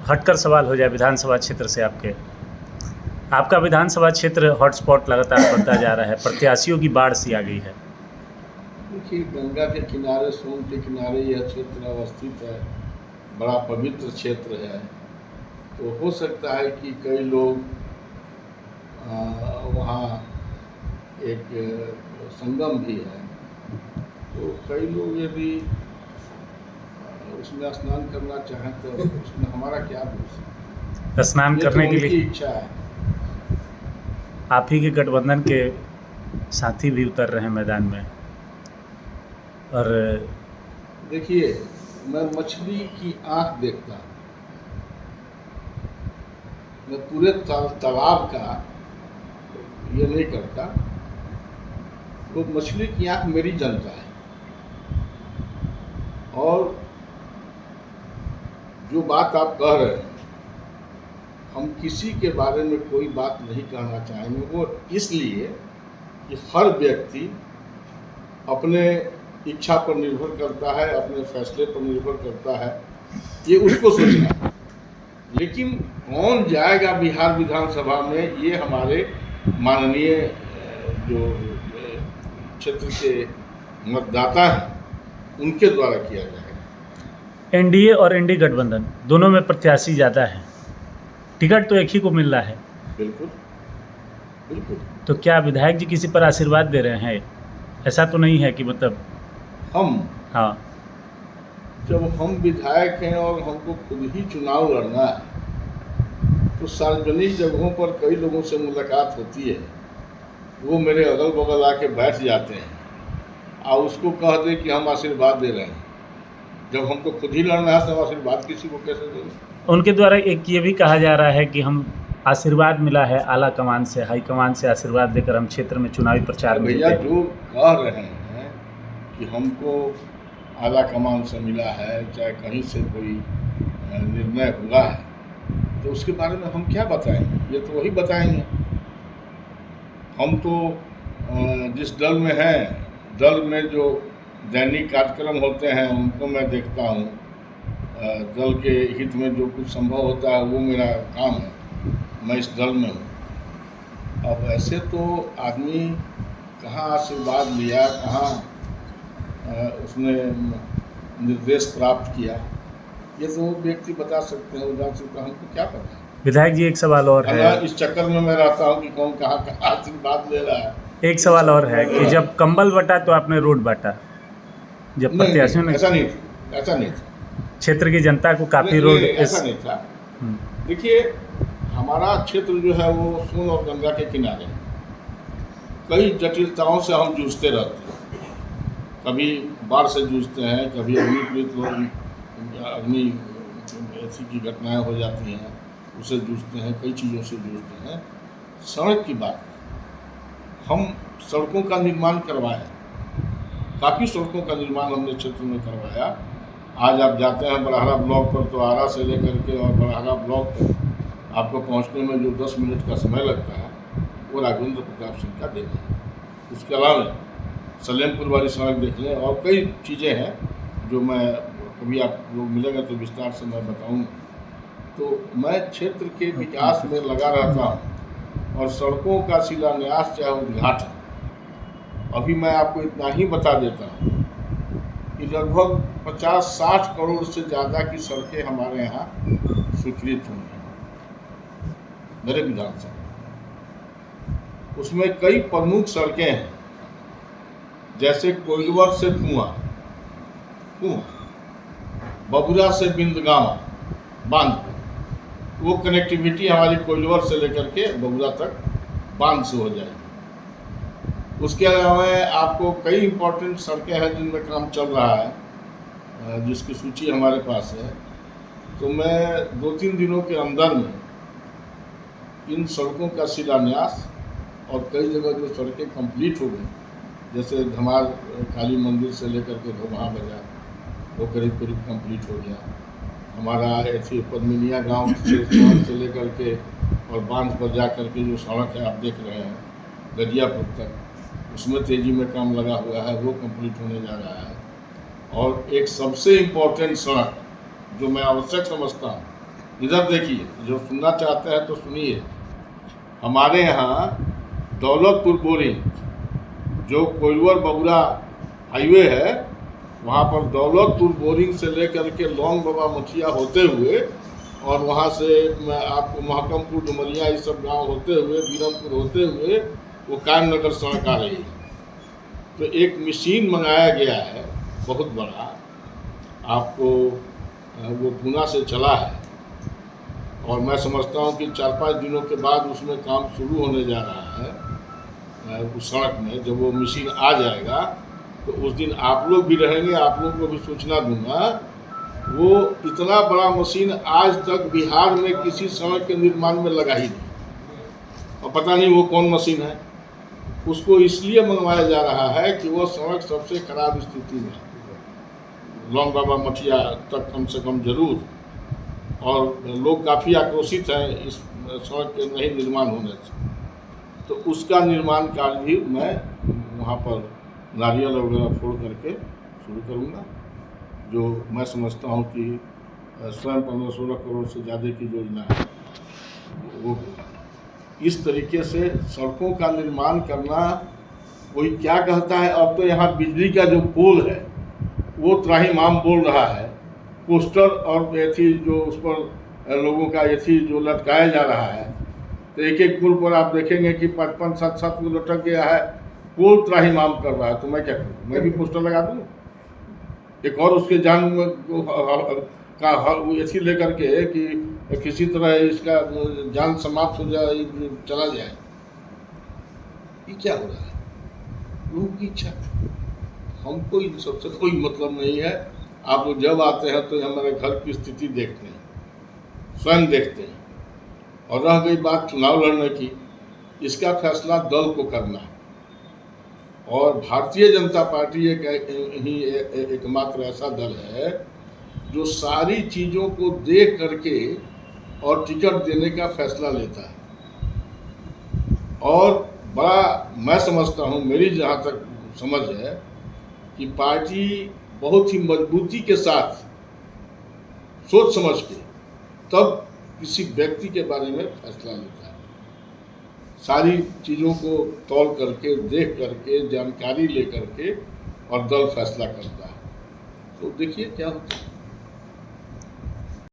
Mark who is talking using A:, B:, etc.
A: हटकर सवाल हो जाए विधानसभा क्षेत्र से आपका विधानसभा क्षेत्र हॉटस्पॉट लगातार बढ़ता जा रहा है, प्रत्याशियों की बाढ़ सी आ गई है।
B: देखिए, गंगा के किनारे, सोन के किनारे यह क्षेत्र अवस्थित है, बड़ा पवित्र क्षेत्र है। तो हो सकता है कि कई लोग वहाँ एक संगम भी है, तो कई लोग यदि उसमें स्नान करना चाहें तो उसमें हमारा क्या दोष?
A: स्नान करने के लिए
B: इच्छा है।
A: आप ही के गठबंधन के साथी भी उतर रहे हैं मैदान में। और
B: देखिए, मैं मछली की आंख देखता हूँ, मैं पूरे तालाब का ये नहीं करता। तो मछली की आंख मेरी जनता है, और जो बात आप कह रहे हैं, हम किसी के बारे में कोई बात नहीं कहना चाहेंगे। वो इसलिए कि हर व्यक्ति अपने इच्छा पर निर्भर करता है, अपने फैसले पर निर्भर करता है, ये उसको सोचना है। लेकिन कौन जाएगा बिहार विधानसभा में, ये हमारे माननीय जो क्षेत्र के मतदाता हैं उनके द्वारा किया जाएगा।
A: एनडीए और एनडी गठबंधन दोनों में प्रत्याशी ज़्यादा है, टिकट तो एक ही को मिल रहा है।
B: बिल्कुल बिल्कुल।
A: तो क्या विधायक जी किसी पर आशीर्वाद दे रहे हैं? ऐसा तो नहीं है कि मतलब हाँ,
B: जब हम विधायक हैं और हमको खुद ही चुनाव लड़ना है, तो सार्वजनिक जगहों पर कई लोगों से मुलाकात होती है, वो मेरे अगल बगल आके बैठ जाते हैं और उसको कह दे कि हम आशीर्वाद दे रहे हैं। जब हमको खुद ही लड़ना है तो आशीर्वाद किसी को कैसे देंगे?
A: उनके द्वारा एक ये भी कहा जा रहा है कि हम आशीर्वाद मिला है आला कमान से, हाई कमान से आशीर्वाद देकर हम क्षेत्र में चुनावी प्रचार में
B: भैया जो कह रहे हैं कि हमको आला कमान से मिला है, चाहे कहीं से कोई निर्णय हुआ है, तो उसके बारे में हम क्या बताएंगे? ये तो वही बताएंगे। हम तो जिस दल में हैं, दल में जो दैनिक कार्यक्रम होते हैं उनको मैं देखता हूँ। दल के हित में जो कुछ संभव होता है वो मेरा काम है, मैं इस दल में हूँ। अब ऐसे तो आदमी कहाँ आशीर्वाद लिया, कहाँ उसने निर्देश प्राप्त किया, ये तो व्यक्ति बता सकते हैं, उदाहरण से हमको क्या पता है।
A: विधायक जी एक सवाल और है,
B: इस चक्कर में मैं रहता हूँ कि कौन कहाँ आशीर्वाद ले रहा है।
A: एक सवाल और है कि जब कंबल बटा तो आपने रोड बांटा, जब प्रत्याशियों ने
B: ऐसा नहीं था।
A: क्षेत्र की जनता को काफ़ी रोड
B: ऐसा नहीं था। देखिए, हमारा क्षेत्र जो है वो सोन और गंगा के किनारे, कई जटिलताओं से हम जूझते रहते हैं। कभी बाढ़ से जूझते हैं, कभी अग्नि ऐसी की घटनाएं हो जाती हैं, उससे जूझते हैं, कई चीज़ों से जूझते हैं। सड़क की बात, हम सड़कों का निर्माण करवाया, काफ़ी सड़कों का निर्माण हमने क्षेत्र में करवाया। आज आप जाते हैं बड़हरा ब्लॉक पर, तो आरा से लेकर के और बड़हरा ब्लॉक पर आपको पहुंचने में जो 10 मिनट का समय लगता है वो राघवेंद्र प्रताप सिंह का देन है। उसके अलावा सलेमपुर वाली सड़क देख लें, और कई चीज़ें हैं जो मैं कभी आप लोग मिलेंगे तो विस्तार से मैं बताऊँगा। तो मैं क्षेत्र के विकास में लगा रहता हूँ, और सड़कों का शिलान्यास चाहे उद्घाटन, अभी मैं आपको इतना ही बता देता हूँ कि लगभग 50-60 करोड़ से ज़्यादा की सड़कें हमारे यहाँ स्वीकृत हुई हैं मेरे विधानसभा। उसमें कई प्रमुख सड़कें हैं, जैसे कोइलवर से कुआं, बबुरा से बिंदगामा बांध, वो कनेक्टिविटी हमारी कोइलवर से लेकर के बबुरा तक बांध से हो जाएगी। उसके अलावा आपको कई इम्पोर्टेंट सड़कें हैं जिनमें काम चल रहा है, जिसकी सूची हमारे पास है। तो मैं 2-3 दिनों के अंदर में इन सड़कों का शिलान्यास, और कई जगह जो सड़कें कंप्लीट हो गई, जैसे धमार काली मंदिर से लेकर के धोमहा बाजार, वो करीब कंप्लीट हो गया। हमारा ऐसी पद्मिनिया गांव से लेकर के और बांध पर जा कर के जो सड़क है आप देख रहे हैं गजियापुर तक, उसमें तेज़ी में काम लगा हुआ है, वो कंप्लीट होने जा रहा है। और एक सबसे इम्पोर्टेंट सड़क जो मैं आवश्यक समझता हूँ इधर देखिए, जो सुनना चाहते हैं तो सुनिए। हमारे यहाँ दौलतपुर बोरिंग, जो कोइलवर बबुरा हाईवे है, वहाँ पर दौलतपुर बोरिंग से लेकर के लौंग बाबा मठिया होते हुए और वहाँ से आपको महकमपुर डुमरिया ये सब गांव होते हुए, बीरमपुर होते हुए वो कायम नगर सड़क आ रही है। तो एक मशीन मंगाया गया है बहुत बड़ा, आपको वो पूना से चला है और मैं समझता हूँ कि 4-5 दिनों के बाद उसमें काम शुरू होने जा रहा है उस सड़क में। जब वो मशीन आ जाएगा तो उस दिन आप लोग भी रहेंगे, आप लोग को भी सूचना दूंगा। वो इतना बड़ा मशीन आज तक बिहार में किसी सड़क के निर्माण में लगा ही नहीं, और पता नहीं वो कौन मशीन है। उसको इसलिए मंगवाया जा रहा है कि वो सड़क सबसे खराब स्थिति में, लौंग बाबा मठिया तक कम से कम जरूर, और लोग काफ़ी आक्रोशित हैं इस सड़क के नहीं निर्माण होने से। तो उसका निर्माण कार्य भी मैं वहाँ पर नारियल वगैरह फोड़ करके शुरू करूँगा, जो मैं समझता हूँ कि स्वयं 15-16 करोड़ से ज़्यादा की योजना है वो। इस तरीके से सड़कों का निर्माण करना, कोई क्या कहता है, अब तो यहाँ बिजली का जो पोल है वो त्राहिमाम बोल रहा है, पोस्टर और एथी जो उस पर लोगों का एथी जो लटकाया जा रहा है। तो एक एक पुल पर आप देखेंगे कि 5-5, 7-7 को लटक गया है, पोल त्राहिमाम कर रहा है। तो मैं क्या करूँ, मैं भी पोस्टर लगा दूँ एक और उसके जान का एथी लेकर के कि किसी तरह इसका जान समाप्त हो जाए, चला जाए। ये क्या हो रहा है, लोगों की इच्छा। हमको इन सबसे कोई मतलब नहीं है। आप लोग जब आते हैं तो हमारे घर की स्थिति देखते हैं, स्वयं देखते हैं। और रह गई बात चुनाव लड़ने की, इसका फैसला दल को करना है। और भारतीय जनता पार्टी एकमात्र ऐसा दल है जो सारी चीज़ों को देख करके और टिकट देने का फैसला लेता है। और बड़ा मैं समझता हूँ, मेरी जहाँ तक समझ है, कि पार्टी बहुत ही मजबूती के साथ सोच समझ के तब किसी व्यक्ति के बारे में फैसला लेता है। सारी चीज़ों को तौल करके, देख करके, जानकारी ले करके और दल फैसला करता है। तो देखिए क्या होता है।